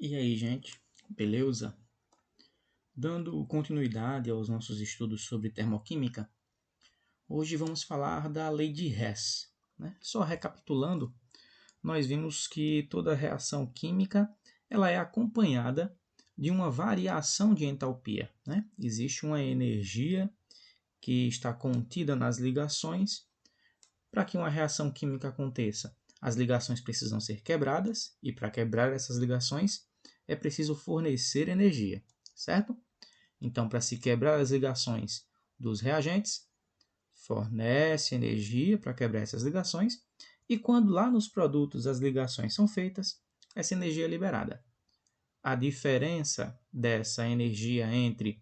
E aí, gente, beleza? Dando continuidade aos nossos estudos sobre termoquímica, hoje vamos falar da lei de Hess, né? Só recapitulando, nós vimos que toda reação química ela é acompanhada de uma variação de entalpia, né? Existe uma energia que está contida nas ligações. Para que uma reação química aconteça, as ligações precisam ser quebradas, e para quebrar essas ligações é preciso fornecer energia, certo? Então, para se quebrar as ligações dos reagentes, fornece energia para quebrar essas ligações, e quando lá nos produtos as ligações são feitas, essa energia é liberada. A diferença dessa energia entre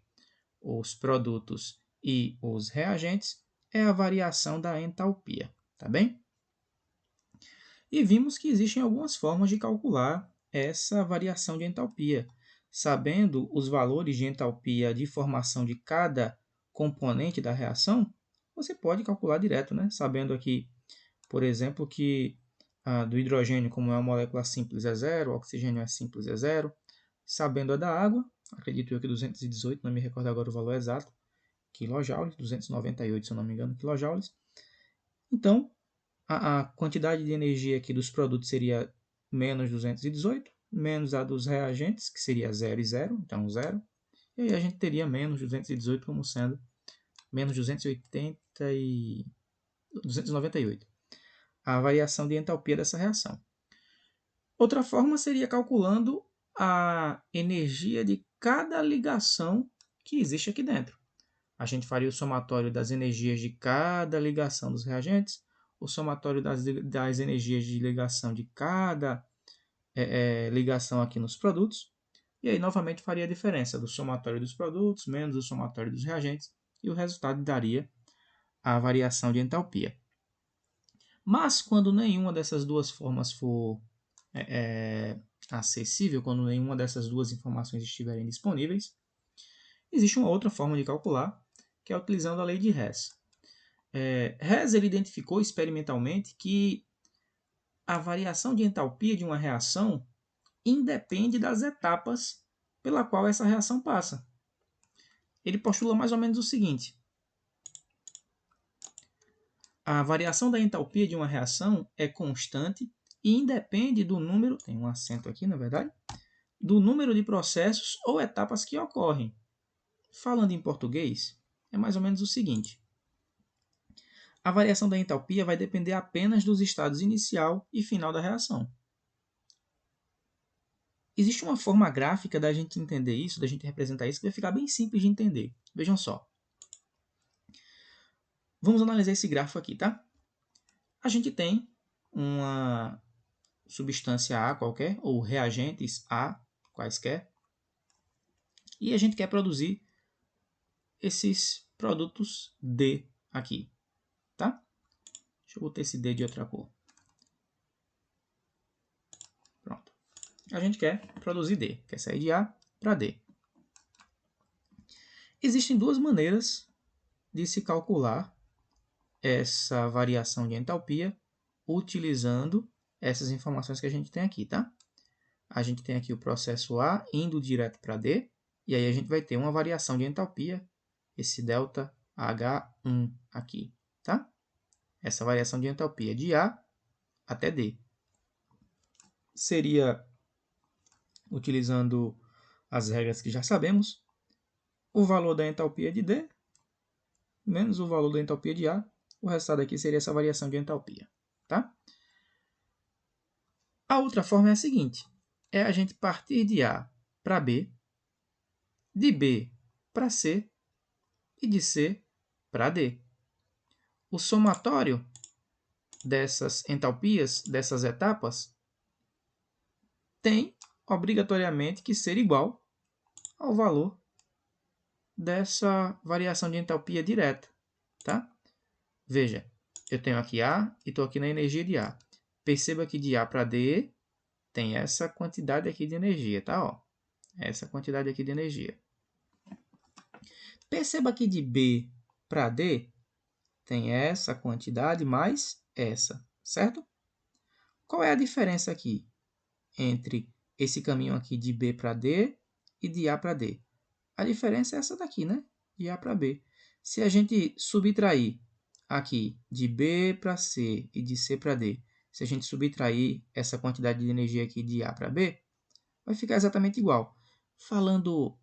os produtos e os reagentes é a variação da entalpia, tá bem? E vimos que existem algumas formas de calcular essa variação de entalpia. Sabendo os valores de entalpia de formação de cada componente da reação, você pode calcular direto, né? Sabendo aqui, por exemplo, que do hidrogênio, como é uma molécula simples, é zero, o oxigênio é simples, é zero. Sabendo a da água, acredito eu que 218, não me recordo agora o valor exato, quilojoules, 298, se eu não me engano, quilojoules. Então, a quantidade de energia aqui dos produtos seria menos 218, menos a dos reagentes, que seria 0 e 0, então 0. E aí a gente teria menos 218 como sendo menos 280 e 298. A variação de entalpia dessa reação. Outra forma seria calculando a energia de cada ligação que existe aqui dentro. A gente faria o somatório das energias de cada ligação dos reagentes, o somatório das energias de ligação de cada ligação aqui nos produtos, e aí novamente faria a diferença do somatório dos produtos menos o somatório dos reagentes, e o resultado daria a variação de entalpia. Mas quando nenhuma dessas duas formas for acessível, quando nenhuma dessas duas informações estiverem disponíveis, existe uma outra forma de calcular, que é utilizando a lei de Hess. Hess ele identificou experimentalmente que a variação de entalpia de uma reação independe das etapas pela qual essa reação passa. Ele postula mais ou menos o seguinte: a variação da entalpia de uma reação é constante e independe do número, tem um acento aqui na verdade, do número de processos ou etapas que ocorrem. Falando em português, é mais ou menos o seguinte: a variação da entalpia vai depender apenas dos estados inicial e final da reação. Existe uma forma gráfica da gente entender isso, da gente representar isso, que vai ficar bem simples de entender. Vejam só. Vamos analisar esse gráfico aqui, tá? A gente tem uma substância A qualquer, ou reagentes A quaisquer, e a gente quer produzir esses produtos D aqui, tá? Deixa eu botar esse D de outra cor. Pronto. A gente quer produzir D, quer sair de A para D. Existem duas maneiras de se calcular essa variação de entalpia utilizando essas informações que a gente tem aqui, tá? A gente tem aqui o processo A indo direto para D, e aí a gente vai ter uma variação de entalpia, esse delta H1 aqui, tá? Essa variação de entalpia de A até D. Seria, utilizando as regras que já sabemos, o valor da entalpia de D menos o valor da entalpia de A. O resultado aqui seria essa variação de entalpia, tá? A outra forma é a seguinte: é a gente partir de A para B, de B para C e de C para D. O somatório dessas entalpias, dessas etapas, tem obrigatoriamente que ser igual ao valor dessa variação de entalpia direta, tá? Veja, eu tenho aqui A e estou aqui na energia de A. Perceba que de A para D tem essa quantidade aqui de energia, tá? Ó, essa quantidade aqui de energia. Perceba que de B para D tem essa quantidade mais essa, certo? Qual é a diferença aqui entre esse caminho aqui de B para D e de A para D. A diferença é essa daqui, né? De A para B. Se a gente subtrair aqui de B para C e de C para D, se a gente subtrair essa quantidade de energia aqui de A para B, vai ficar exatamente igual. Falando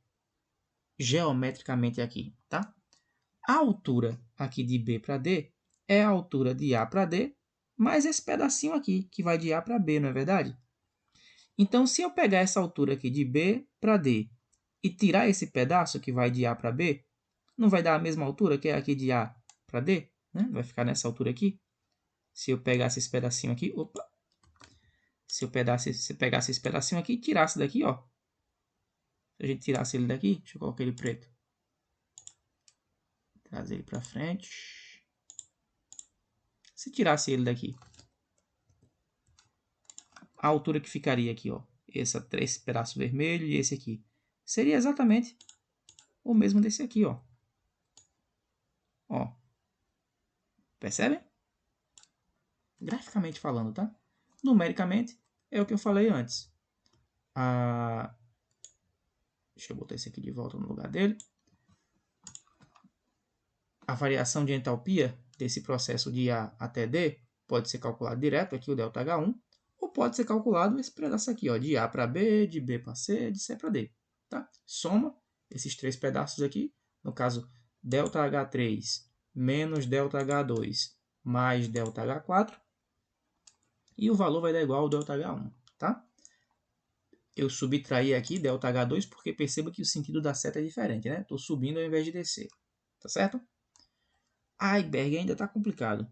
geometricamente aqui, tá? A altura aqui de B para D é a altura de A para D, mais esse pedacinho aqui, que vai de A para B, não é verdade? Então, se eu pegar essa altura aqui de B para D e tirar esse pedaço que vai de A para B, não vai dar a mesma altura que é aqui de A para D? Né? Vai ficar nessa altura aqui. Se eu pegasse esse pedacinho aqui, opa! Se eu pegasse esse pedacinho aqui e tirasse daqui, ó. Se a gente tirasse ele daqui, deixa eu colocar ele preto. Trazer ele para frente. Se tirasse ele daqui, a altura que ficaria aqui, ó, esse pedaço vermelho e esse aqui, seria exatamente o mesmo desse aqui, ó. Ó. Percebe? Graficamente falando, tá? Numericamente, é o que eu falei antes. Deixa eu botar esse aqui de volta no lugar dele. A variação de entalpia desse processo de A até D pode ser calculado direto, aqui o ΔH1, ou pode ser calculado esse pedaço aqui, ó, de A para B, de B para C, de C para D. Tá? Soma esses três pedaços aqui, no caso, ΔH3 menos ΔH2 mais ΔH4, e o valor vai dar igual ao ΔH1. Tá? Eu subtraí aqui ΔH2 porque perceba que o sentido da seta é diferente, né? Estou subindo ao invés de descer. Tá certo? Ai, Berg, ainda está complicado.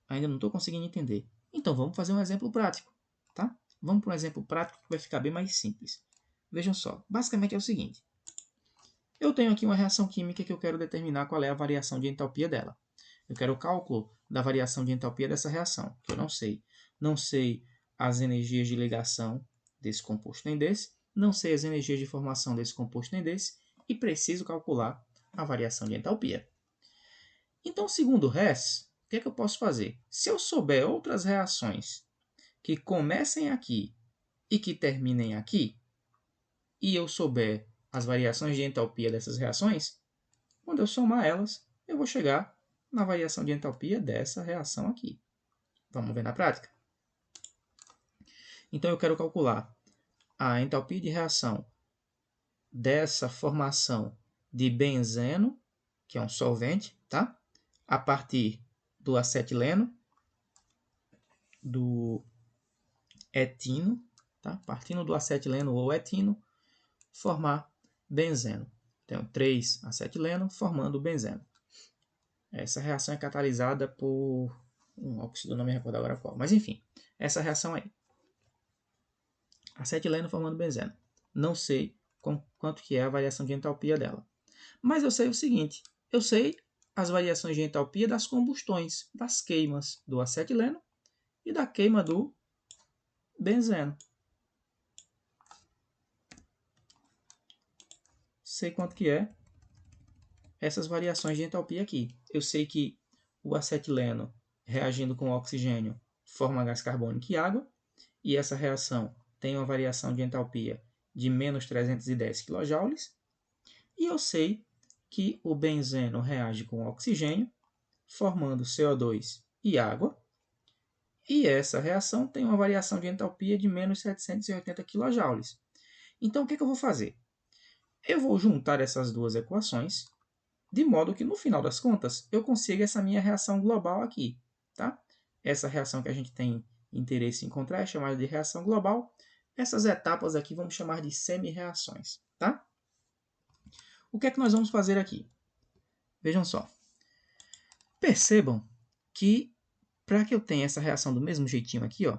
Ainda não estou conseguindo entender. Então, vamos fazer um exemplo prático. Tá? Vamos para um exemplo prático que vai ficar bem mais simples. Vejam só. Basicamente é o seguinte. Eu tenho aqui uma reação química que eu quero determinar qual é a variação de entalpia dela. Eu quero o cálculo da variação de entalpia dessa reação, que eu não sei. Não sei as energias de ligação desse composto nem desse, não sei as energias de formação desse composto nem desse, e preciso calcular a variação de entalpia. Então, segundo Hess, o que é que eu posso fazer? Se eu souber outras reações que comecem aqui e que terminem aqui, e eu souber as variações de entalpia dessas reações, quando eu somar elas, eu vou chegar na variação de entalpia dessa reação aqui. Vamos ver na prática? Então, eu quero calcular a entalpia de reação dessa formação de benzeno, que é um solvente, tá? A partir do acetileno, do etino, tá? Partindo do acetileno ou etino, formar benzeno. Então, 3 acetileno formando benzeno. Essa reação é catalisada por um óxido, não me recordo agora qual. Mas, enfim, essa reação aí. Acetileno formando benzeno. Não sei quanto que é a variação de entalpia dela. Mas eu sei o seguinte, eu sei as variações de entalpia das combustões, das queimas do acetileno e da queima do benzeno. Sei quanto que é essas variações de entalpia aqui. Eu sei que o acetileno reagindo com o oxigênio forma gás carbônico e água, e essa reação tem uma variação de entalpia de menos 310 kJ, e eu sei que o benzeno reage com o oxigênio, formando CO2 e água, e essa reação tem uma variação de entalpia de menos 780 kJ. Então, o que eu vou fazer? Eu vou juntar essas duas equações, de modo que, no final das contas, eu consiga essa minha reação global aqui. Tá? Essa reação que a gente tem interesse em encontrar é chamada de reação global. Essas etapas aqui vamos chamar de semi-reações. Tá? O que é que nós vamos fazer aqui? Vejam só. Percebam que, para que eu tenha essa reação do mesmo jeitinho aqui, ó,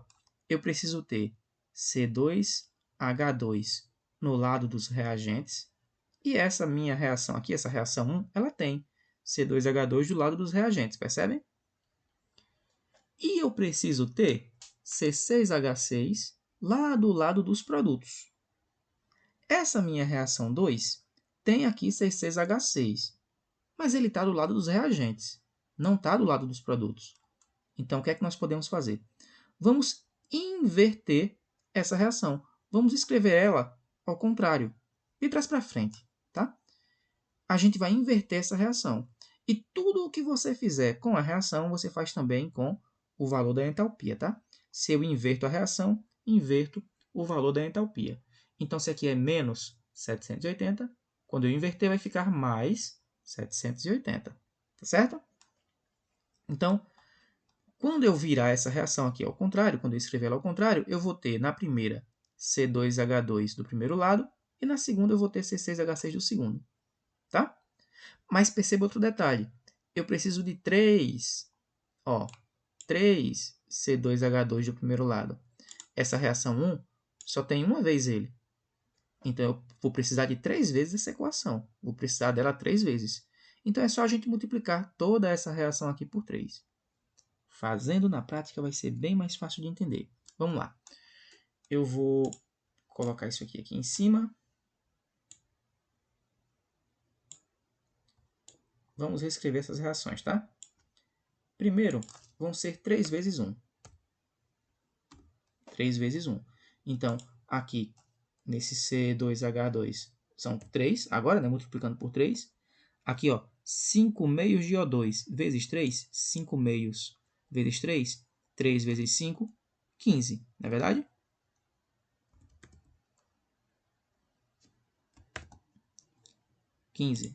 eu preciso ter C2H2 no lado dos reagentes. E essa minha reação aqui, essa reação 1, ela tem C2H2 do lado dos reagentes, percebem? E eu preciso ter C6H6 lá do lado dos produtos. Essa minha reação 2 tem aqui C6H6, mas ele está do lado dos reagentes, não está do lado dos produtos. Então, o que é que nós podemos fazer? Vamos inverter essa reação. vamos escrever ela ao contrário, de trás para frente, tá? A gente vai inverter essa reação. E tudo o que você fizer com a reação, você faz também com o valor da entalpia, tá? Se eu inverto a reação, inverto o valor da entalpia. Então, se aqui é menos 780, quando eu inverter, vai ficar mais 780, tá certo? Então, quando eu virar essa reação aqui ao contrário, quando eu escrever ela ao contrário, eu vou ter na primeira C2H2 do primeiro lado e na segunda eu vou ter C6H6 do segundo, tá? Mas perceba outro detalhe. Eu preciso de 3 C2H2 do primeiro lado. Essa reação 1 só tem uma vez ele. Então, eu vou precisar de 3 vezes essa equação. Vou precisar dela 3 vezes. Então, é só a gente multiplicar toda essa reação aqui por 3. Fazendo na prática vai ser bem mais fácil de entender. Vamos lá. Eu vou colocar isso aqui em cima. Vamos reescrever essas reações, tá? Primeiro, vão ser 3 vezes 1. 3 vezes 1. Então, aqui, nesse C2H2, são 3. Agora, né, multiplicando por 3. Aqui, ó, 5 meios de O2 vezes 3. 5 meios vezes 3. 3 vezes 5, 15. Não é verdade?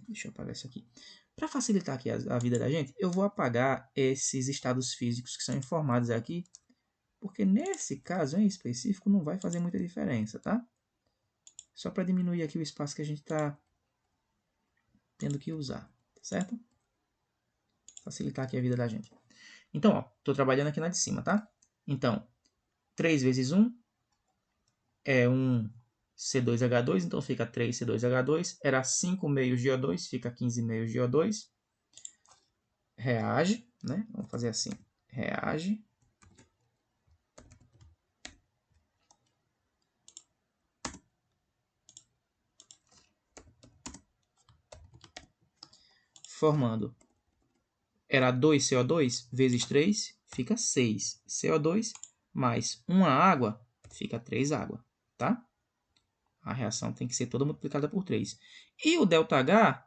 Deixa eu apagar isso aqui. Para facilitar aqui a vida da gente, eu vou apagar esses estados físicos que são informados aqui, porque nesse caso em específico não vai fazer muita diferença, tá? Só para diminuir aqui o espaço que a gente está tendo que usar, tá certo? Facilitar aqui a vida da gente. Então, ó, estou trabalhando aqui na de cima, tá? Então, 3 vezes 1 é 1 C2H2, então fica 3 C2H2. Era 5 meios de O2, fica 15 meios de O2. Reage, né? Vamos fazer assim. Reage. Formando. Era 2 CO2 vezes 3, fica 6 CO2, mais uma água, fica 3 água, tá? A reação tem que ser toda multiplicada por 3. E o ΔH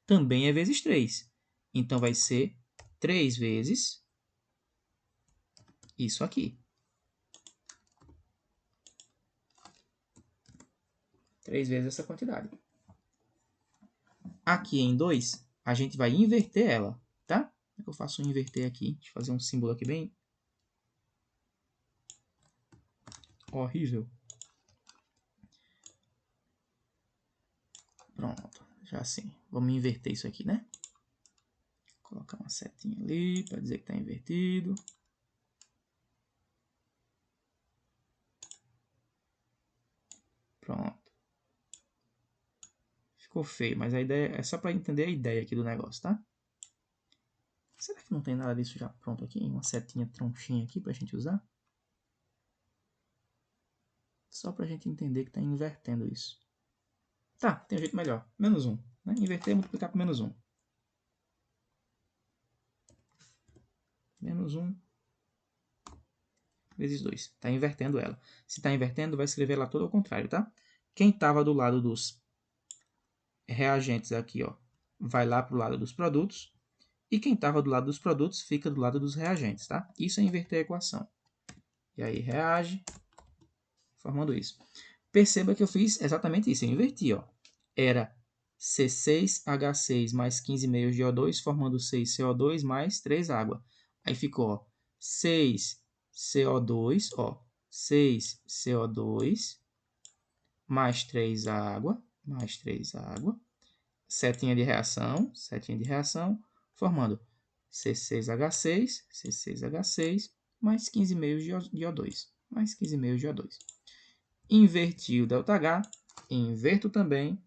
também é vezes 3. Então, vai ser 3 vezes isso aqui. 3 vezes essa quantidade. Aqui em 2, a gente vai inverter ela, tá? Como é que eu faço inverter aqui? Deixa eu fazer um símbolo aqui bem horrível. Pronto, já assim. Vamos inverter isso aqui, né? Colocar uma setinha ali para dizer que está invertido. Pronto. Ficou feio, mas a ideia é só para entender a ideia aqui do negócio, tá? Será que não tem nada disso já pronto aqui? Uma setinha tronchinha aqui para a gente usar? Só para a gente entender que está invertendo isso. Tá, tem um jeito melhor. Menos 1. Né? Inverter e multiplicar por menos 1. Menos 1 vezes 2. Está invertendo ela. Se está invertendo, vai escrever ela toda ao contrário, tá? Quem estava do lado dos reagentes aqui, ó, vai lá para o lado dos produtos. E quem estava do lado dos produtos fica do lado dos reagentes, tá? Isso é inverter a equação. E aí reage, formando isso. Perceba que eu fiz exatamente isso, eu inverti, ó. Era C6H6 mais 15 meios de O2, formando 6 CO2 mais 3 água. Aí ficou, ó, 6 CO2, ó, 6 CO2 mais 3 água, setinha de reação, formando C6H6 mais 15 meios de O2, mais 15 meios de O2. Inverti o ΔH, inverto também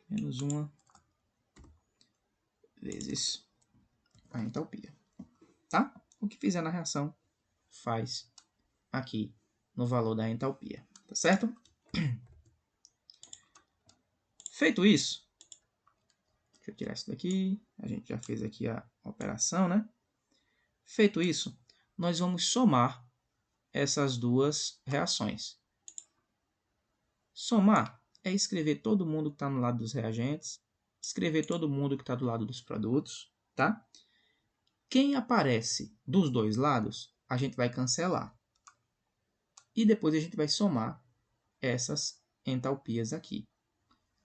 menos 1 vezes a entalpia, tá? O que fizer na reação faz aqui no valor da entalpia, tá certo? Feito isso, deixa eu tirar isso daqui, a gente já fez aqui a operação, né? Feito isso, nós vamos somar essas duas reações. Somar é escrever todo mundo que está no lado dos reagentes, escrever todo mundo que está do lado dos produtos, tá? Quem aparece dos dois lados, a gente vai cancelar. E depois a gente vai somar essas entalpias aqui.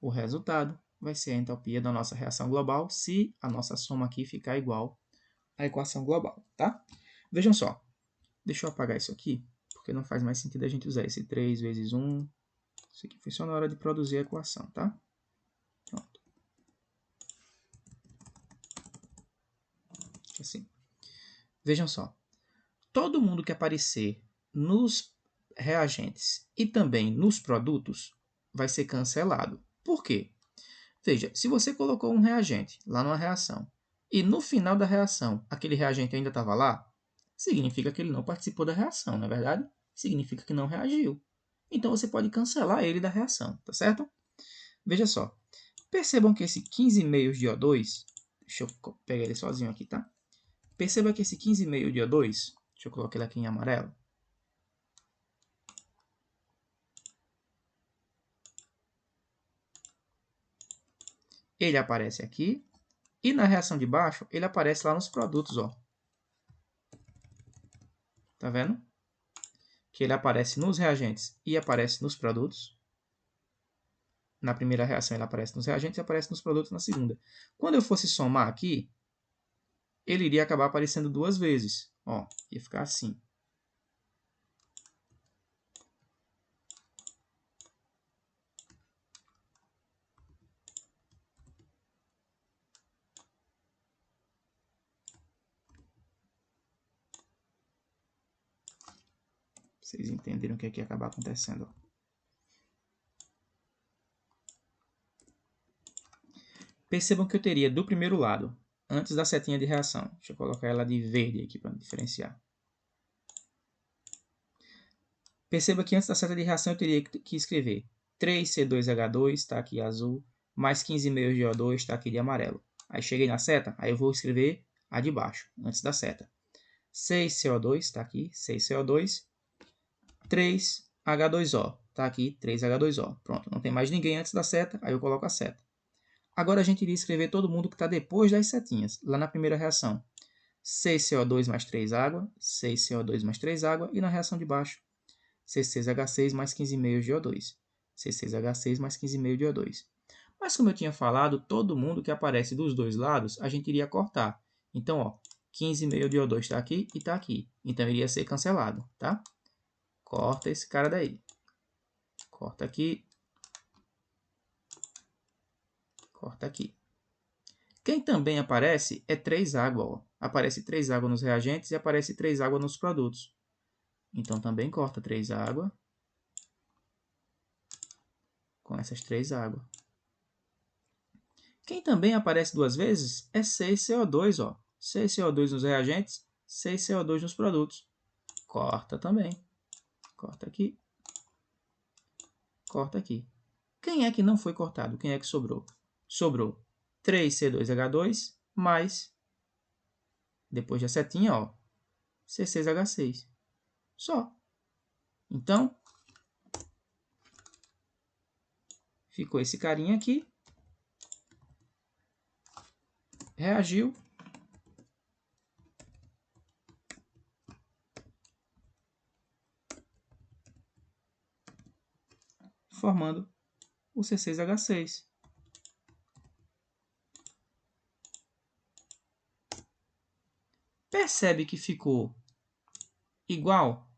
O resultado vai ser a entalpia da nossa reação global se a nossa soma aqui ficar igual à equação global, tá? Vejam só. Deixa eu apagar isso aqui, porque não faz mais sentido a gente usar esse 3 vezes 1. Isso aqui foi só na hora de produzir a equação, tá? Pronto. Assim. Vejam só. Todo mundo que aparecer nos reagentes e também nos produtos vai ser cancelado. Por quê? Veja, se você colocou um reagente lá numa reação e no final da reação aquele reagente ainda estava lá, significa que ele não participou da reação, não é verdade? Significa que não reagiu. Então você pode cancelar ele da reação, tá certo? Veja só. Percebam que esse 15,5 de O2, deixa eu pegar ele sozinho aqui, tá? Perceba que esse 15,5 de O2, deixa eu colocar ele aqui em amarelo. Ele aparece aqui e na reação de baixo ele aparece lá nos produtos, ó. Tá vendo? Que ele aparece nos reagentes e aparece nos produtos. Na primeira reação ele aparece nos reagentes e aparece nos produtos na segunda. Quando eu fosse somar aqui, ele iria acabar aparecendo duas vezes. Ó, ia ficar assim. Vocês entenderam o que é que ia acabar acontecendo. Percebam que eu teria do primeiro lado, antes da setinha de reação. Deixa eu colocar ela de verde aqui para diferenciar. Perceba que antes da seta de reação eu teria que escrever 3C2H2, está aqui azul, mais 15,5 de O2, está aqui de amarelo. Aí cheguei na seta, aí eu vou escrever a de baixo, antes da seta. 6CO2, está aqui, 6CO2, 3H2O, está aqui, 3H2O. Pronto, não tem mais ninguém antes da seta, aí eu coloco a seta. Agora a gente iria escrever todo mundo que está depois das setinhas, lá na primeira reação. 6CO2 mais 3 água, 6CO2 mais 3 água, e na reação de baixo, C6H6 mais 15,5 de O2. C6H6 mais 15,5 de O2. Mas como eu tinha falado, todo mundo que aparece dos dois lados, a gente iria cortar. Então, ó, 15,5 de O2 está aqui e está aqui. Então, iria ser cancelado, tá? Corta esse cara daí. Corta aqui. Corta aqui. Quem também aparece é 3 água. Ó. Aparece 3 água nos reagentes e aparece 3 água nos produtos. Então, também corta 3 água com essas 3 águas. Quem também aparece duas vezes é 6CO2. Ó. 6CO2 nos reagentes, 6CO2 nos produtos. Corta também. Corta aqui. Corta aqui. Quem é que não foi cortado? Quem é que sobrou? Sobrou 3C2H2 mais, depois da setinha, ó, C6H6. Só. Então, ficou esse carinha aqui. Reagiu. Formando o C6H6. Percebe que ficou igual?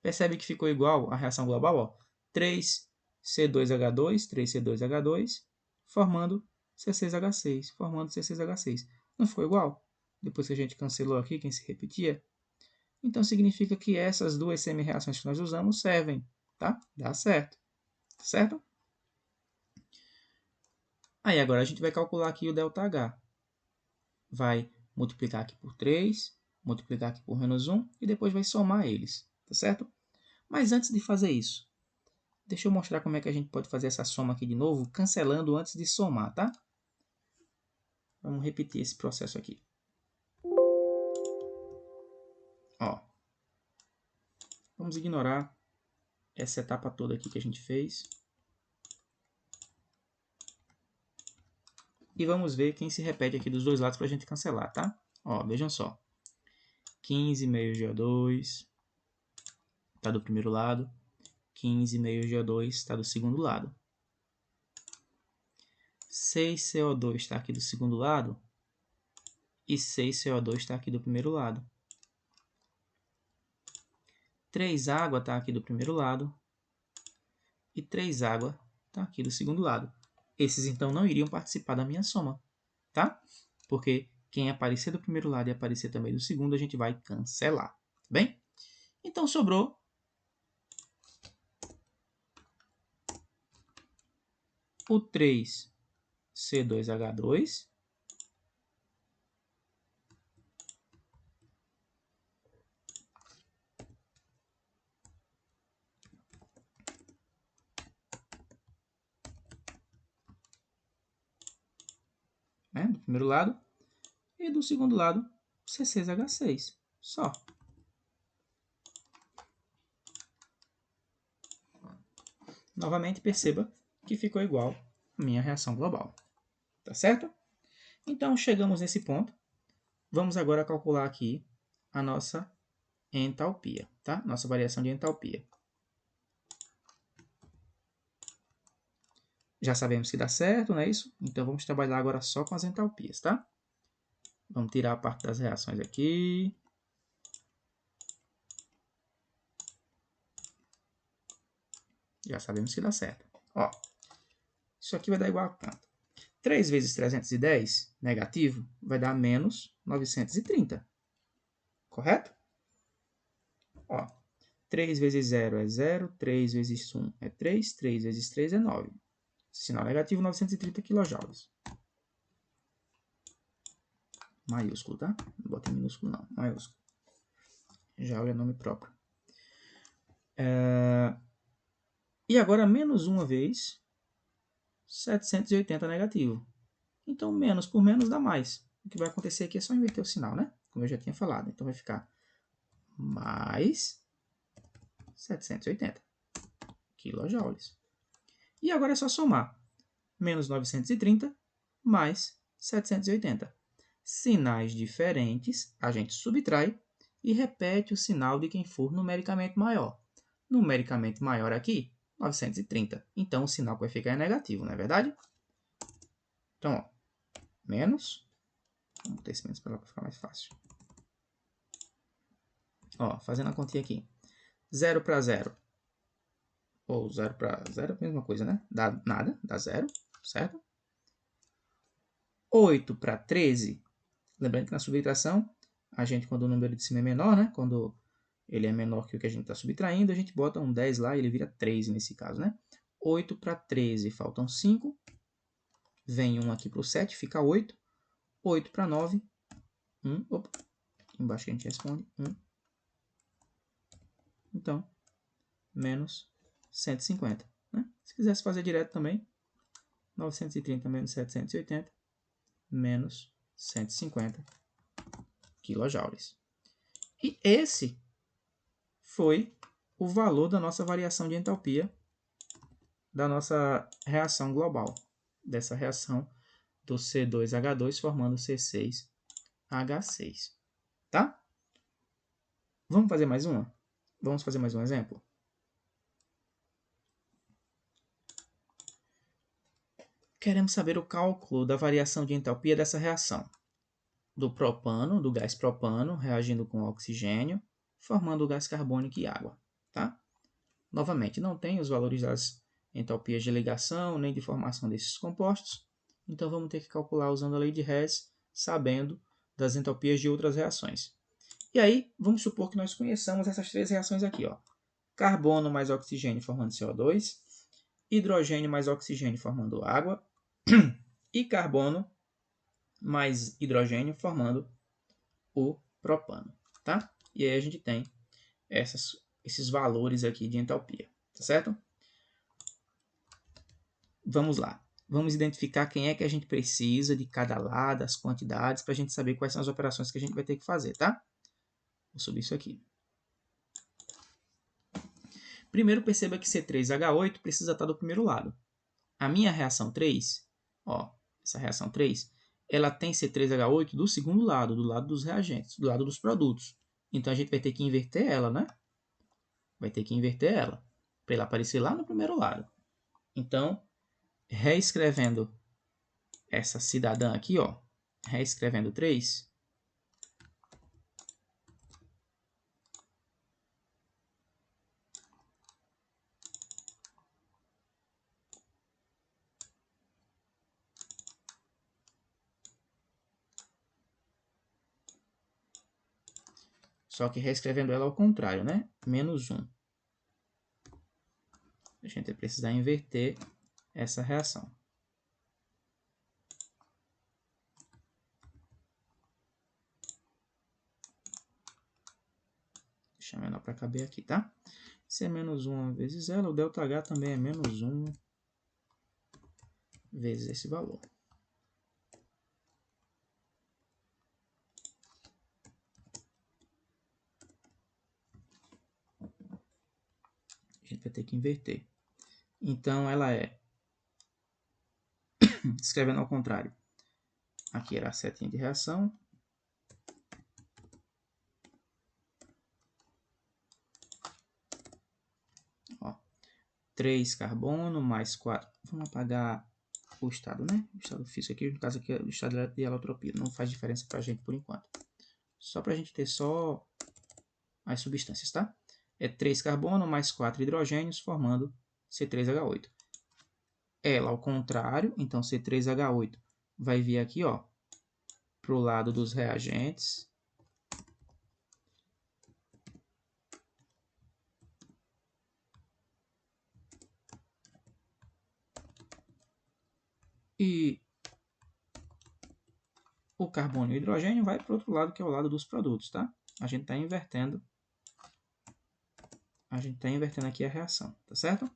Percebe que ficou igual a reação global? Ó, 3C2H2, 3C2H2, formando C6H6, formando C6H6. Não ficou igual? Depois que a gente cancelou aqui, quem se repetia? Então significa que essas duas semi-reações que nós usamos servem, tá? Dá certo. Certo? Aí agora a gente vai calcular aqui o ΔH. Vai multiplicar aqui por 3, multiplicar aqui por menos 1 e depois vai somar eles, tá certo? Mas antes de fazer isso, deixa eu mostrar como é que a gente pode fazer essa soma aqui de novo, cancelando antes de somar, tá? Vamos repetir esse processo aqui. Vamos ignorar essa etapa toda aqui que a gente fez. E vamos ver quem se repete aqui dos dois lados para a gente cancelar, tá? Ó, vejam só. 15 meio GO2 está do primeiro lado. 15 meio GO2 está do segundo lado. 6 CO2 está aqui do segundo lado. E 6 CO2 está aqui do primeiro lado. 3 água está aqui do primeiro lado. E 3 água está aqui do segundo lado. Esses, então, não iriam participar da minha soma, tá? Porque quem aparecer do primeiro lado e aparecer também do segundo, a gente vai cancelar, bem? Então, sobrou o 3C2H2 né, do primeiro lado, e do segundo lado, C6H6, só. Novamente, perceba que ficou igual a minha reação global, tá certo? Então, chegamos nesse ponto. Vamos agora calcular aqui a nossa entalpia, tá? Nossa variação de entalpia. Já sabemos que dá certo, não é isso? Então, vamos trabalhar agora só com as entalpias, tá? Vamos tirar a parte das reações aqui. Já sabemos que dá certo. Ó, isso aqui vai dar igual a quanto? 3 vezes 310, negativo, vai dar menos 930. Correto? Ó, 3 vezes 0 é 0, 3 vezes 1 é 3, 3 vezes 3 é 9. Sinal negativo, 930 kJ. Maiúsculo, tá? Não bota em minúsculo, não. Maiúsculo. Já olha nome próprio. E agora, menos uma vez, 780 negativo. Então, menos por menos dá mais. O que vai acontecer aqui é só inverter o sinal, né? Como eu já tinha falado. Então, vai ficar mais 780 kJ. E agora é só somar. Menos 930 mais 780. Sinais diferentes, a gente subtrai e repete o sinal de quem for numericamente maior. Numericamente maior aqui, 930. Então, o sinal que vai ficar é negativo, não é verdade? Então, ó, menos. Vamos botar esse menos para lá para ficar mais fácil. Ó, fazendo a continha aqui. 0 para 0. Ou 0 para 0 é a mesma coisa, né? Dá nada, dá 0, certo? 8 para 13. Lembrando que na subtração, a gente, quando o número de cima é menor, né? Quando ele é menor que o que a gente está subtraindo, a gente bota um 10 lá e ele vira 13 nesse caso, né? 8 para 13, faltam 5. Vem 1 aqui para o 7, fica 8. 8 para 9, 1. Opa, aqui embaixo que a gente responde, 1. Então, menos 150. Né? Se quisesse fazer direto também, 930 menos 780, menos 150 kJ. E esse foi o valor da nossa variação de entalpia da nossa reação global, dessa reação do C2H2 formando C6H6, tá? Vamos fazer mais uma? Vamos fazer mais um exemplo? Queremos saber o cálculo da variação de entalpia dessa reação. Do propano, do gás propano, reagindo com oxigênio, formando o gás carbônico e água, tá? Novamente, não tem os valores das entalpias de ligação, nem de formação desses compostos, então vamos ter que calcular usando a lei de Hess, sabendo das entalpias de outras reações. E aí, vamos supor que nós conheçamos essas três reações aqui, ó. Carbono mais oxigênio formando CO2, hidrogênio mais oxigênio formando água, e carbono mais hidrogênio formando o propano, tá? E aí a gente tem esses valores aqui de entalpia, tá certo? Vamos lá. Vamos identificar quem é que a gente precisa de cada lado, as quantidades, para a gente saber quais são as operações que a gente vai ter que fazer, tá? Vou subir isso aqui. Primeiro perceba que C3H8 precisa estar do primeiro lado. A minha reação 3, ó, essa reação 3, ela tem C3H8 do segundo lado, do lado dos reagentes, do lado dos produtos. Então a gente vai ter que inverter ela, né? Vai ter que inverter ela, para ela aparecer lá no primeiro lado. Então, reescrevendo essa cidadã aqui, ó, reescrevendo 3, só que reescrevendo ela ao contrário, né? Menos 1. A gente vai precisar inverter essa reação. Deixa menor para caber aqui, tá? Se é menos 1 vezes ela, o ΔH também é menos 1 vezes esse valor. A gente vai ter que inverter. Então, ela é, escrevendo ao contrário, aqui era a setinha de reação. Ó, 3 carbono mais 4. Vamos apagar o estado, né? O estado físico aqui, no caso aqui é o estado de alotropia. Não faz diferença para a gente por enquanto. Só para a gente ter só as substâncias, tá? É 3 carbono mais 4 hidrogênios formando C3H8. Ela ao contrário, então C3H8 vai vir aqui, ó, para o lado dos reagentes. E o carbono e o hidrogênio vai para o outro lado, que é o lado dos produtos, tá? A gente está invertendo. A gente está invertendo aqui a reação, tá certo?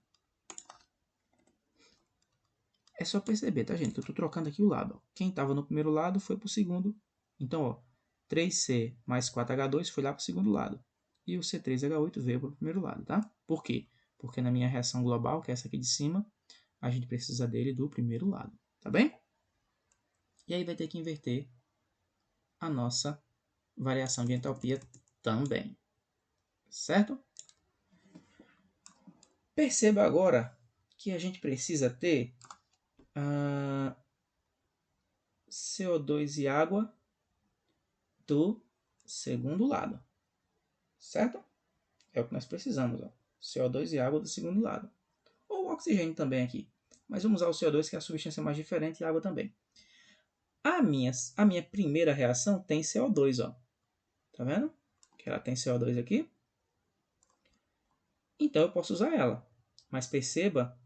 É só perceber, tá, gente? Que eu estou trocando aqui o lado. Ó. Quem estava no primeiro lado foi para o segundo. Então, ó, 3C mais 4H2 foi lá para o segundo lado. E o C3H8 veio para o primeiro lado, tá? Por quê? Porque na minha reação global, que é essa aqui de cima, a gente precisa dele do primeiro lado, tá bem? E aí vai ter que inverter a nossa variação de entalpia também, certo? Perceba agora que a gente precisa ter CO2 e água do segundo lado, certo? É o que nós precisamos, ó. CO2 e água do segundo lado. Ou oxigênio também aqui. Mas vamos usar o CO2, que é a substância mais diferente, e a água também. A minha primeira reação tem CO2, ó. Tá vendo? Que ela tem CO2 aqui. Então eu posso usar ela. Mas perceba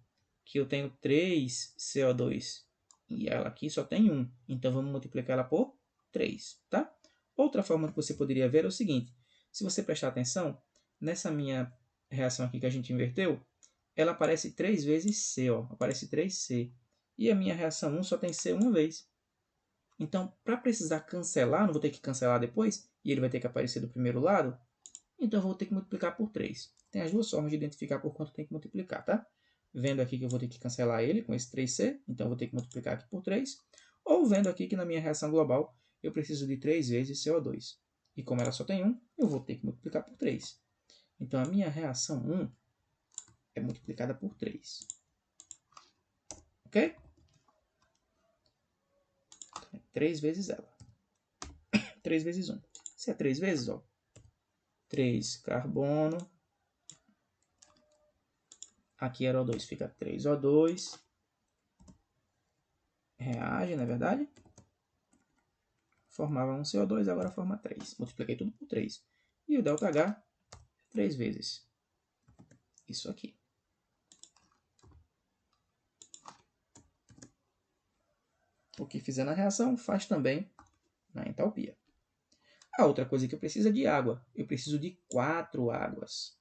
que eu tenho 3 CO2 e ela aqui só tem 1. Então vamos multiplicar ela por 3, tá? Outra forma que você poderia ver é o seguinte. Se você prestar atenção, nessa minha reação aqui que a gente inverteu, ela aparece 3 vezes C, ó. Aparece 3C. E a minha reação 1 só tem C uma vez. Então, para precisar cancelar, não vou ter que cancelar depois, e ele vai ter que aparecer do primeiro lado, então eu vou ter que multiplicar por 3. Tem as duas formas de identificar por quanto tem que multiplicar, tá? Vendo aqui que eu vou ter que cancelar ele com esse 3C, então eu vou ter que multiplicar aqui por 3. Ou vendo aqui que na minha reação global eu preciso de 3 vezes CO2. E como ela só tem 1, eu vou ter que multiplicar por 3. Então a minha reação 1 é multiplicada por 3. Ok? 3 vezes ela. 3 vezes 1. Se é 3 vezes, ó. 3 carbono. Aqui era O2, fica 3O2. Reage, não é verdade? Formava um CO2, agora forma 3. Multipliquei tudo por 3. E o ΔH, 3 vezes isso aqui. O que fizer na reação, faz também na entalpia. A outra coisa que eu preciso é de água. Eu preciso de 4 águas.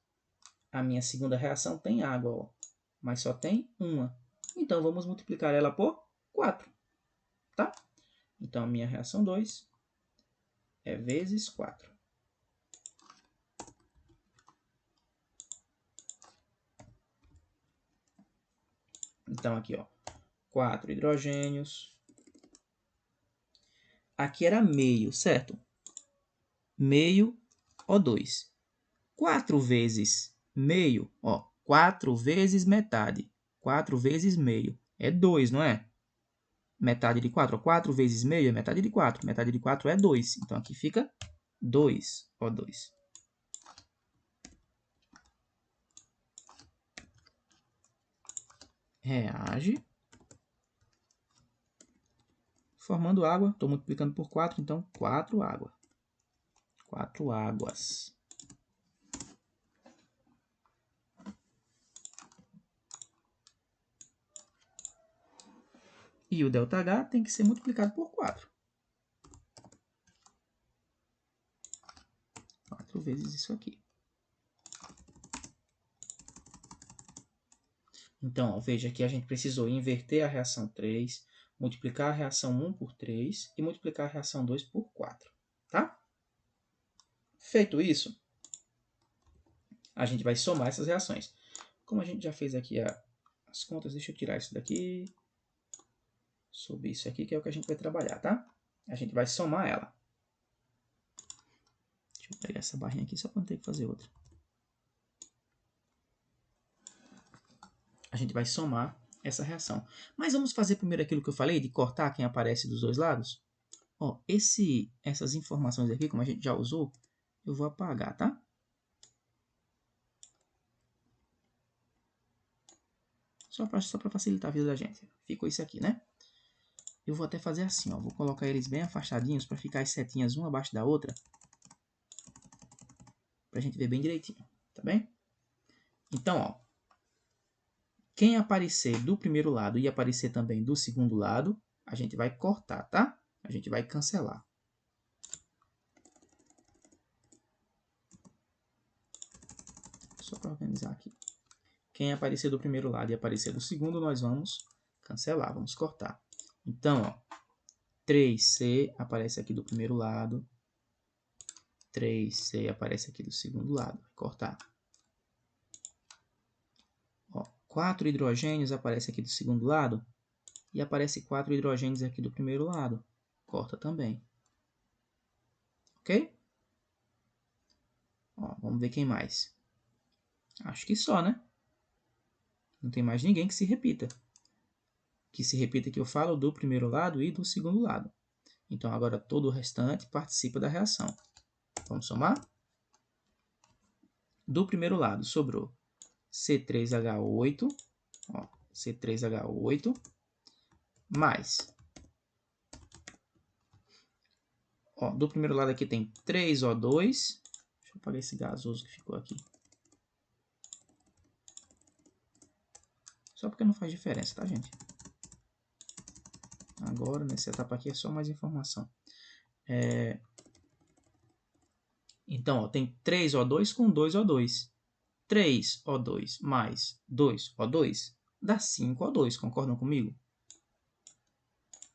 A minha segunda reação tem água, ó, mas só tem uma. Então, vamos multiplicar ela por 4. Tá? Então, a minha reação 2 é vezes 4. Então, aqui, ó, 4 hidrogênios. Aqui era meio, certo? Meio O2. 4 vezes meio, ó, 4 vezes metade. 4 vezes meio é 2, não é? Metade de 4, 4 vezes meio é metade de 4. Metade de 4 é 2. Então, aqui fica 2 O2. Reage. Formando água. Estou multiplicando por 4, então 4 água. 4 águas. E o ΔH tem que ser multiplicado por 4. 4 vezes isso aqui. Então, ó, veja que a gente precisou inverter a reação 3, multiplicar a reação 1 por 3 e multiplicar a reação 2 por 4. Tá? Feito isso, a gente vai somar essas reações. Como a gente já fez aqui as contas, deixa eu tirar isso daqui. Subir isso aqui, que é o que a gente vai trabalhar, tá? A gente vai somar ela. Deixa eu pegar essa barrinha aqui só para não ter que fazer outra. A gente vai somar essa reação. Mas vamos fazer primeiro aquilo que eu falei, de cortar quem aparece dos dois lados? Ó, essas informações aqui, como a gente já usou, eu vou apagar, tá? Só para facilitar a vida da gente. Ficou isso aqui, né? Eu vou até fazer assim, ó. Vou colocar eles bem afastadinhos para ficar as setinhas uma abaixo da outra. Para a gente ver bem direitinho, tá bem? Então, ó. Quem aparecer do primeiro lado e aparecer também do segundo lado, a gente vai cortar, tá? A gente vai cancelar. Só para organizar aqui. Quem aparecer do primeiro lado e aparecer do segundo, nós vamos cancelar, vamos cortar. Então, ó, 3C aparece aqui do primeiro lado, 3C aparece aqui do segundo lado, vai cortar. Ó, 4 hidrogênios aparece aqui do segundo lado e aparece 4 hidrogênios aqui do primeiro lado, corta também. Ok? Ó, vamos ver quem mais. Acho que só, né? Não tem mais ninguém que se repita. Que se repita que eu falo do primeiro lado e do segundo lado. Então, agora todo o restante participa da reação. Vamos somar? Do primeiro lado, sobrou C3H8, ó, C3H8, mais... Ó, do primeiro lado aqui tem 3O2. Deixa eu apagar esse gasoso que ficou aqui. Só porque não faz diferença, tá, gente? Agora, nessa etapa aqui, é só mais informação. Então, ó, tem 3O2 com 2O2. 3O2 mais 2O2 dá 5O2, concordam comigo?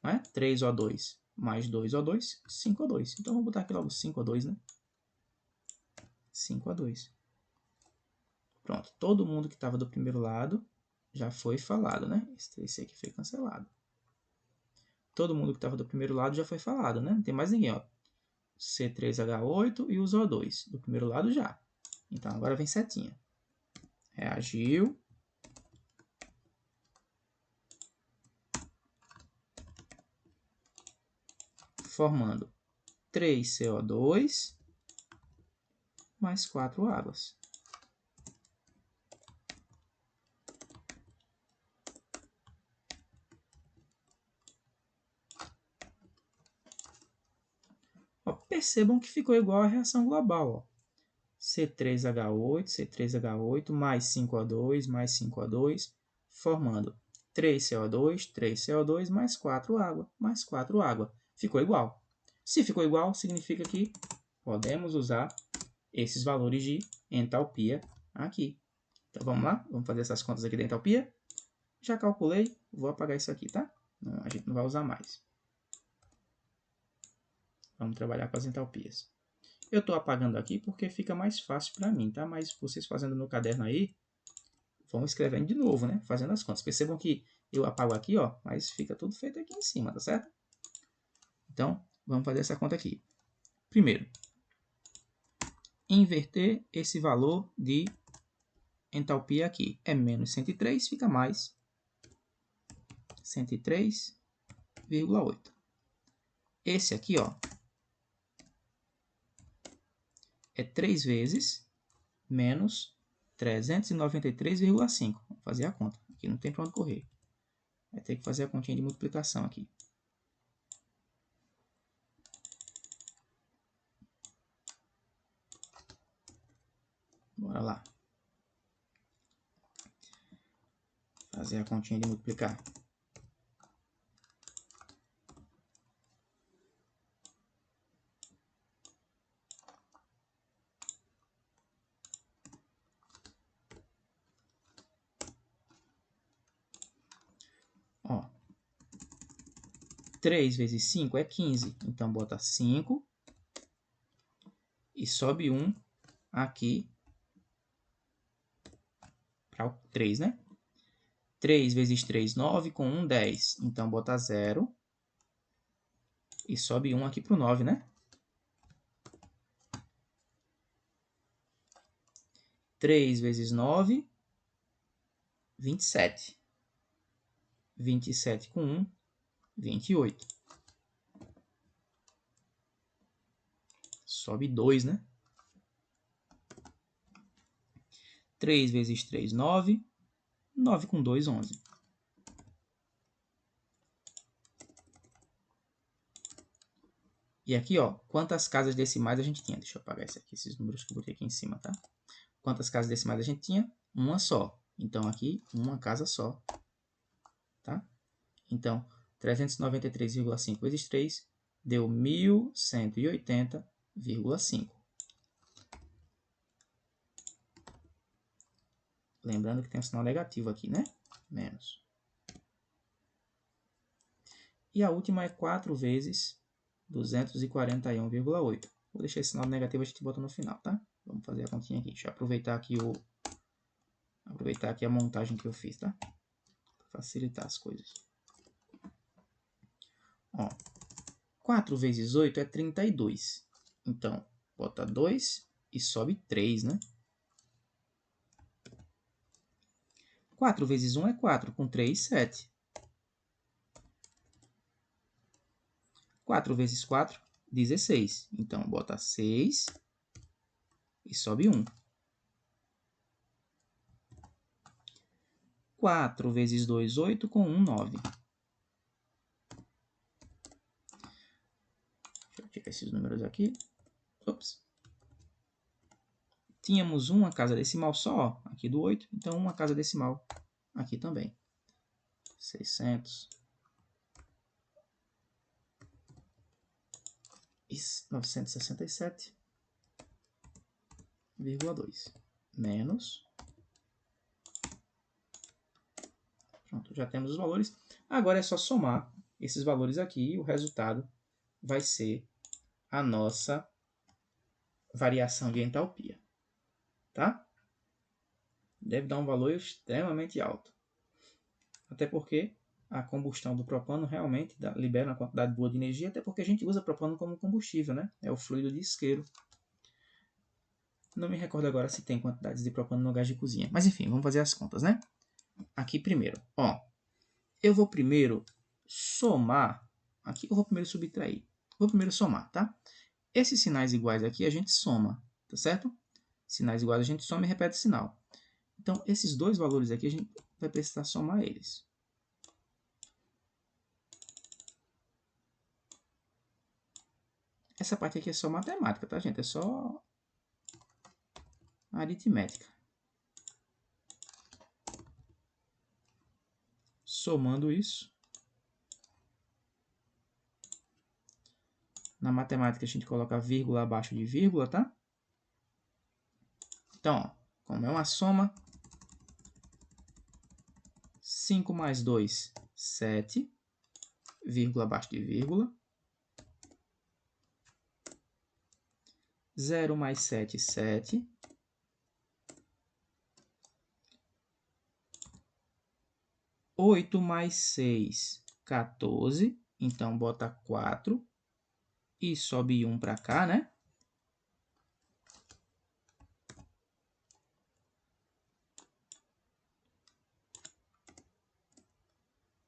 Não é? 3O2 mais 2O2, 5O2. Então, vou botar aqui logo 5O2, né? 5O2. Pronto, todo mundo que estava do primeiro lado já foi falado, né? Esse aqui foi cancelado. Todo mundo que estava do primeiro lado já foi falado, né? Não tem mais ninguém, ó. C3H8 e os O2. Do primeiro lado já. Então, agora vem setinha. Reagiu. Formando 3CO2 mais 4 águas. Ó, percebam que ficou igual a reação global. Ó. C3H8, C3H8 mais 5O2 mais 5O2, formando 3CO2, 3CO2 mais 4 água, mais 4 água. Ficou igual. Se ficou igual, significa que podemos usar esses valores de entalpia aqui. Então vamos lá, vamos fazer essas contas aqui da entalpia. Já calculei, vou apagar isso aqui, tá? Não, a gente não vai usar mais. Vamos trabalhar com as entalpias. Eu estou apagando aqui porque fica mais fácil para mim, tá? Mas vocês fazendo no caderno aí, vamos escrevendo de novo, né? Fazendo as contas. Percebam que eu apago aqui, ó, mas fica tudo feito aqui em cima, tá certo? Então, vamos fazer essa conta aqui. Primeiro, inverter esse valor de entalpia aqui. É menos 103, fica mais 103,8. Esse aqui, ó, é 3 vezes menos 393,5. Vamos fazer a conta. Aqui não tem para onde correr. Vai ter que fazer a continha de multiplicação aqui. Bora lá. Fazer a continha de multiplicar. Ó, 3 vezes 5 é 15. Então, bota 5 e sobe 1 aqui para o 3, né? 3 vezes 3, 9, com 1, 10. Então, bota 0 e sobe 1 aqui para o 9, né? 3 vezes 9, 27. 27 com 1, 28. Sobe 2, né? 3 vezes 3, 9. 9 com 2, 11. E aqui, ó, quantas casas decimais a gente tinha? Deixa eu apagar esses números que eu botei aqui em cima, tá? Quantas casas decimais a gente tinha? Uma só. Então, aqui, uma casa só. Tá? Então, 393,5 vezes 3 deu 1.180,5. Lembrando que tem um sinal negativo aqui, né? Menos. E a última é 4 vezes 241,8. Vou deixar esse sinal negativo, a gente bota no final, tá? Vamos fazer a continha aqui. Deixa eu aproveitar aqui a montagem que eu fiz, tá? Para facilitar as coisas. Ó, 4 vezes 8 é 32. Então, bota 2 e sobe 3, né? 4 vezes 1 é 4, com 3, 7. 4 vezes 4, 16. Então, bota 6 e sobe 1. 4 vezes 2, 8, com 1, 9. Deixa eu tirar esses números aqui. Ops. Tínhamos uma casa decimal só, aqui do 8, então uma casa decimal aqui também. 600. 967,2 menos. Pronto, já temos os valores. Agora é só somar esses valores aqui e o resultado vai ser a nossa variação de entalpia. Tá? Deve dar um valor extremamente alto. Até porque a combustão do propano realmente libera uma quantidade boa de energia, até porque a gente usa propano como combustível, né? É o fluido de isqueiro. Não me recordo agora se tem quantidades de propano no gás de cozinha. Mas enfim, vamos fazer as contas, né? Aqui primeiro, ó. Eu vou primeiro somar. Aqui eu vou primeiro subtrair. Vou primeiro somar, tá? Esses sinais iguais aqui a gente soma, tá certo? Sinais iguais a gente soma e repete o sinal. Então, esses dois valores aqui a gente vai precisar somar eles. Essa parte aqui é só matemática, tá, gente? É só aritmética. Somando isso. Na matemática a gente coloca vírgula abaixo de vírgula, tá? Então, ó, como é uma soma, 5 mais 2, 7, vírgula abaixo de vírgula. 0 mais 7, 7. 8 mais 6, 14. Então, bota 4 e sobe 1 para cá, né?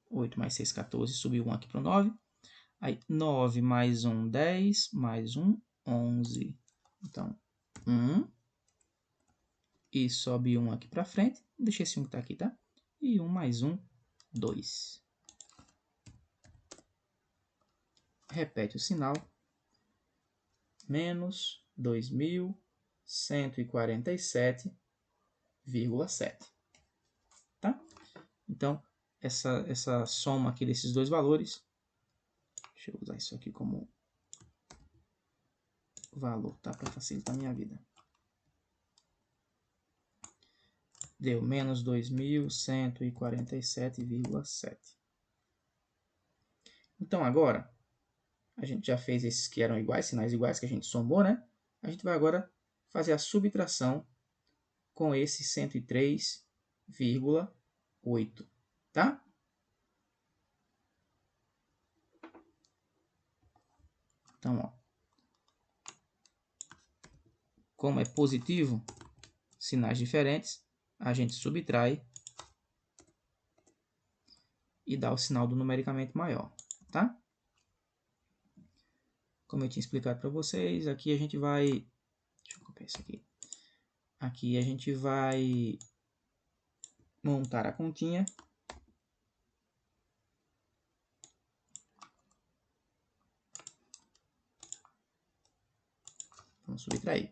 Oito mais 6, 14. Subiu 1 aqui para o 9. Aí, 9 mais 1, 10. Mais 1, 11. Então, 1. E sobe 1 aqui para frente. Deixa esse 1 que está aqui, tá? E 1 mais 1, 2. Repete o sinal. Menos 2.147,7. Tá? Então, essa soma aqui desses dois valores, deixa eu usar isso aqui como valor, tá? Para facilitar a minha vida. Deu menos 2.147,7. Então, agora, a gente já fez esses que eram iguais, sinais iguais que a gente somou, né? A gente vai agora fazer a subtração com esse 103,8, tá? Então, ó, como é positivo, sinais diferentes, a gente subtrai e dá o sinal do numericamente maior, tá? Como eu tinha explicado para vocês, aqui a gente vai... Deixa eu copiar isso aqui. Aqui a gente vai montar a continha. Vamos subtrair.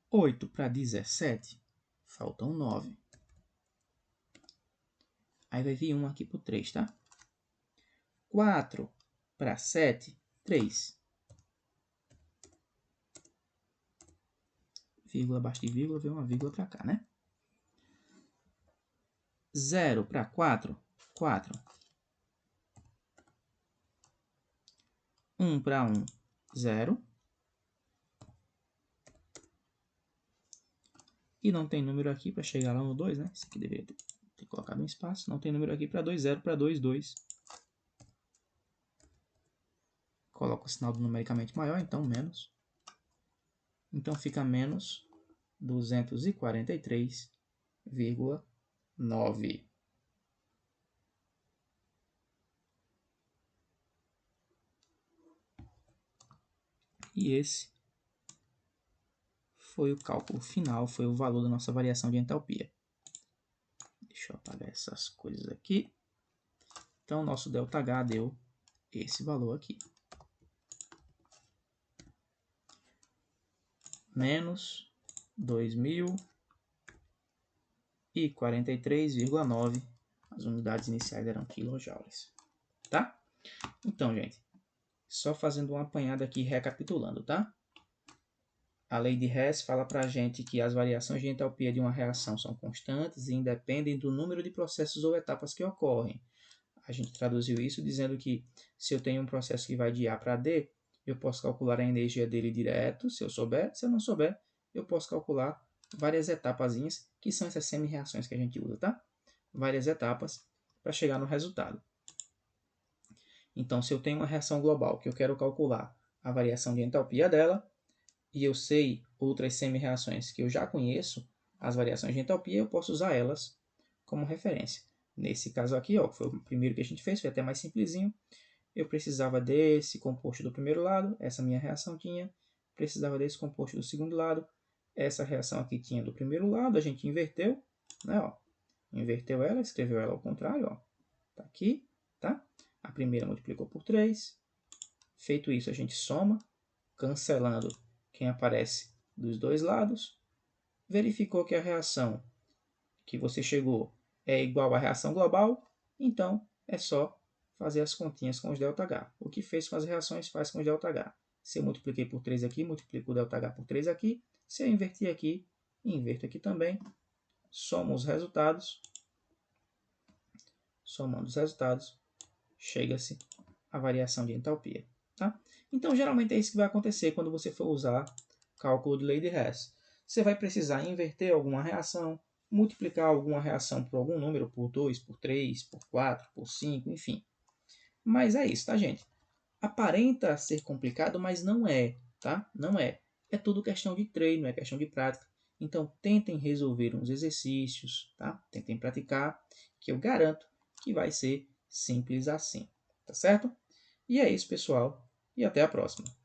8 para 17, faltam 9. Aí vai vir 1 aqui para o 3, tá? 4 para 7, 3. Vírgula abaixo de vírgula, vem uma vírgula para cá, né? 0 para 4, 4. 1 para 1, 0. E não tem número aqui para chegar lá no 2, né? Isso aqui deveria ter colocado um espaço. Não tem número aqui para 2, 0 para 2, 2. Coloca o sinal do numericamente maior, então menos. Então fica menos 243,9. E esse foi o cálculo final, foi o valor da nossa variação de entalpia. Deixa eu apagar essas coisas aqui. Então, nosso ΔH deu esse valor aqui. Menos 2.043,9. As unidades iniciais eram quilojoules. Tá? Então, gente, só fazendo uma apanhada aqui, recapitulando, tá? A lei de Hess fala para a gente que as variações de entalpia de uma reação são constantes e independem do número de processos ou etapas que ocorrem. A gente traduziu isso dizendo que se eu tenho um processo que vai de A para D, eu posso calcular a energia dele direto, se eu souber. Se eu não souber, eu posso calcular várias etapazinhas, que são essas semi-reações que a gente usa, tá? Várias etapas para chegar no resultado. Então, se eu tenho uma reação global que eu quero calcular a variação de entalpia dela, e eu sei outras semi-reações que eu já conheço, as variações de entalpia, eu posso usar elas como referência. Nesse caso aqui, ó, que foi o primeiro que a gente fez, foi até mais simplesinho. Eu precisava desse composto do primeiro lado, essa minha reação tinha. Precisava desse composto do segundo lado, essa reação aqui tinha do primeiro lado, a gente inverteu, né, ó. Inverteu ela, escreveu ela ao contrário, ó. Tá aqui, tá? A primeira multiplicou por 3. Feito isso, a gente soma, cancelando quem aparece dos dois lados. Verificou que a reação que você chegou é igual à reação global, então é só fazer as continhas com os ΔH. O que fez com as reações, faz com os ΔH. Se eu multipliquei por 3 aqui, multiplico o ΔH por 3 aqui. Se eu invertir aqui, inverto aqui também. Soma os resultados. Somando os resultados, chega-se à variação de entalpia. Tá? Então, geralmente é isso que vai acontecer quando você for usar cálculo de lei de Hess. Você vai precisar inverter alguma reação, multiplicar alguma reação por algum número, por 2, por 3, por 4, por 5, enfim. Mas é isso, tá, gente? Aparenta ser complicado, mas não é, tá? Não é. É tudo questão de treino, é questão de prática. Então, tentem resolver uns exercícios, tá? Tentem praticar, que eu garanto que vai ser simples assim, tá certo? E é isso, pessoal, e até a próxima.